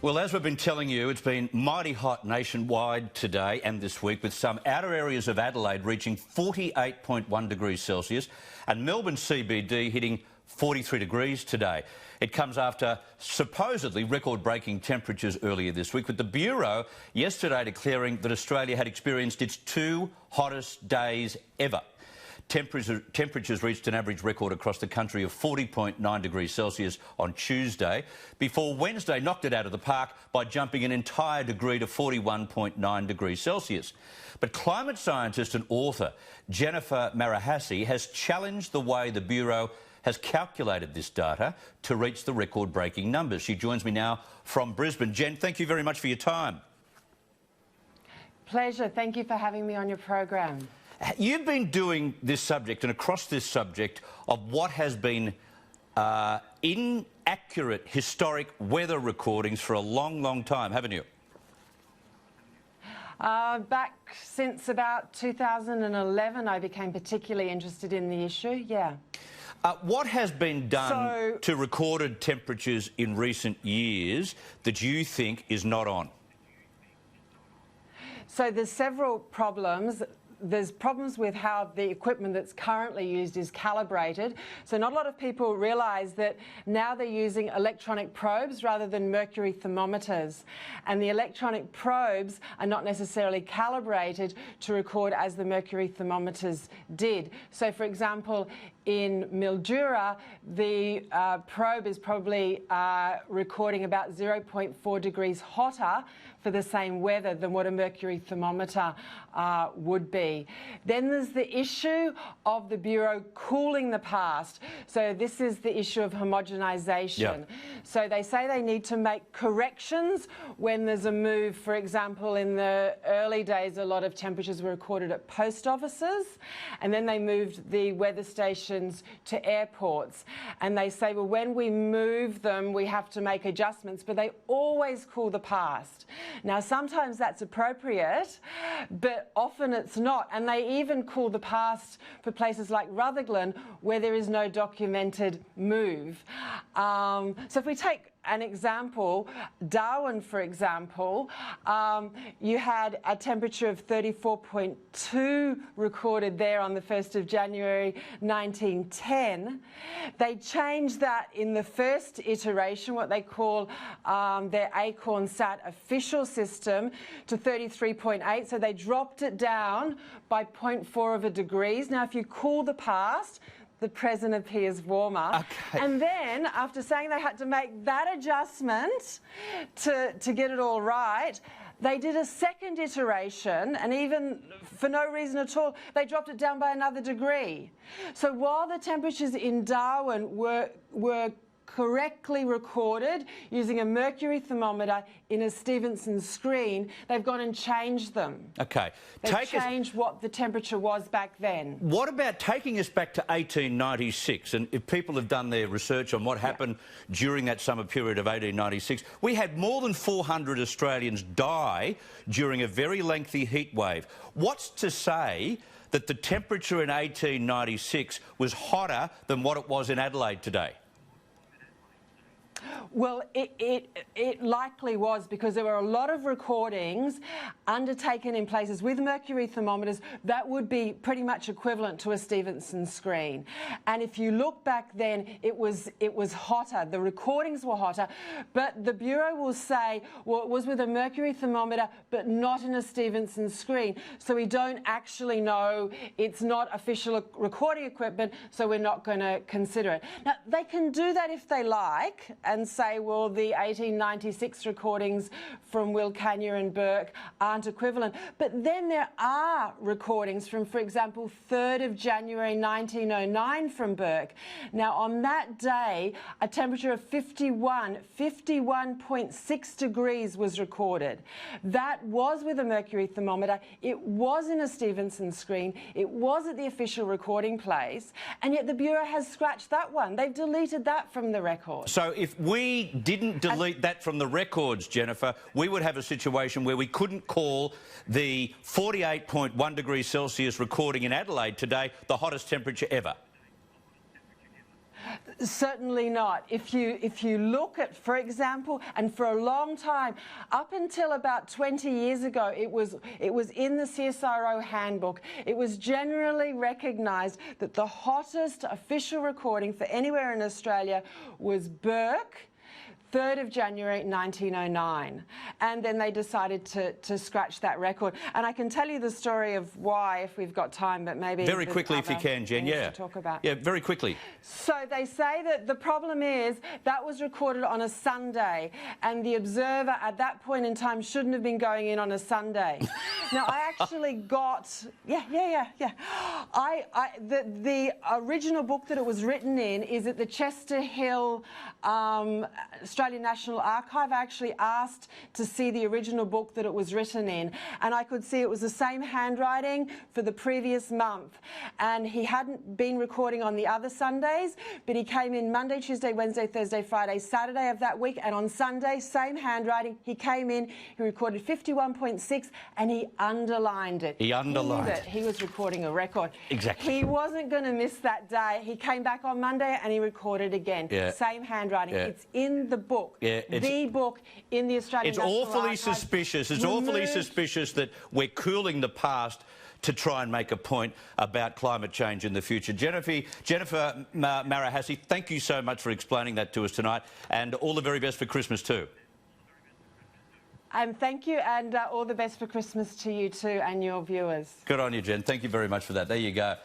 Well, as we've been telling you, it's been mighty hot nationwide today and this week, with some outer areas of Adelaide reaching 48.1 degrees Celsius and Melbourne CBD hitting 43 degrees today. It comes after supposedly record-breaking temperatures earlier this week, with the Bureau yesterday declaring that Australia had experienced its two hottest days ever. Temperatures reached an average record across the country of 40.9 degrees Celsius on Tuesday, before Wednesday knocked it out of the park by jumping an entire degree to 41.9 degrees Celsius. But climate scientist and author Jennifer Marohasy has challenged the way the Bureau has calculated this data to reach the record-breaking numbers. She joins me now from Brisbane. Jen, thank you very much for your time. Pleasure. Thank you for having me on your program. You've been doing this subject and across this subject of what has been inaccurate historic weather recordings for a long, long time, haven't you? Back since about 2011, I became particularly interested in the issue, yeah. What has been done to recorded temperatures in recent years that you think is not on? So there's several problems. There's problems with how the equipment that's currently used is calibrated. So not a lot of people realise that now they're using electronic probes rather than mercury thermometers. And the electronic probes are not necessarily calibrated to record as the mercury thermometers did. So, for example, in Mildura, the probe is probably recording about 0.4 degrees hotter for the same weather than what a mercury thermometer would be. Then there's the issue of the Bureau cooling the past. So this is the issue of homogenisation. Yep. So they say they need to make corrections when there's a move. For example, in the early days, a lot of temperatures were recorded at post offices, and then they moved the weather stations to airports. And they say, well, when we move them, we have to make adjustments, but they always cool the past. Now, sometimes that's appropriate, but often it's not. And they even cool the past for places like Rutherglen, where there is no documented move. So if we take an example, Darwin, for example, you had a temperature of 34.2 recorded there on the 1st of January 1910. They changed that in the first iteration, what they call their AcornSat official system, to 33.8. So they dropped it down by 0.4 of a degrees. Now, if you cool the past, the present appears warmer. Okay. And then, after saying they had to make that adjustment to get it all right, they did a second iteration, and even for no reason at all, they dropped it down by another degree. So while the temperatures in Darwin were correctly recorded using a mercury thermometer in a Stevenson screen, they've gone and changed them. Okay. They've changed what the temperature was back then. What about taking us back to 1896? And if people have done their research on what happened during that summer period of 1896, we had more than 400 Australians die during a very lengthy heat wave. What's to say that the temperature in 1896 was hotter than what it was in Adelaide today? Well, it likely was, because there were a lot of recordings undertaken in places with mercury thermometers that would be pretty much equivalent to a Stevenson screen. And if you look back then, it was hotter. The recordings were hotter, but the Bureau will say, well, it was with a mercury thermometer, but not in a Stevenson screen. So we don't actually know. It's not official recording equipment, so we're not going to consider it. Now, they can do that if they like, and say, well, the 1896 recordings from Wilcannia and Burke aren't equivalent. But then there are recordings from, for example, 3rd of January 1909 from Burke. Now, on that day, a temperature of 51.6 degrees was recorded. That was with a mercury thermometer. It was in a Stevenson screen. It was at the official recording place. And yet the Bureau has scratched that one. They've deleted that from the record. So if we didn't delete that from the records, Jennifer, we would have a situation where we couldn't call the 48.1 degrees Celsius recording in Adelaide today the hottest temperature ever. Certainly not. If you look at, for example, and for a long time, up until about 20 years ago, it was in the CSIRO handbook. It was generally recognised that the hottest official recording for anywhere in Australia was Burke, 3rd of January 1909, and then they decided to scratch that record. And I can tell you the story of why if we've got time, but maybe very quickly if you can, Jen. Yeah, to talk about. Yeah, very quickly. So they say that the problem is that was recorded on a Sunday, and the observer at that point in time shouldn't have been going in on a Sunday. Now I actually got the original book that it was written in is at the Chester Hill Australian National Archive. I actually asked to see the original book that it was written in, and I could see it was the same handwriting for the previous month, and he hadn't been recording on the other Sundays, but he came in Monday, Tuesday, Wednesday, Thursday, Friday, Saturday of that week, and on Sunday, same handwriting, he came in, he recorded 51.6 and he underlined it. He underlined it. He was recording a record. Exactly. He wasn't going to miss that day. He came back on Monday and he recorded again. Yeah. Same handwriting. Yeah. It's in the book. Yeah, the book in the Australian It's National awfully Archives. suspicious. It's awfully suspicious that we're cooling the past to try and make a point about climate change in the future. Jennifer Marohasy, thank you so much for explaining that to us tonight, and all the very best for Christmas too. Thank you, and all the best for Christmas to you too and your viewers. Good on you, Jen. Thank you very much for that. There you go.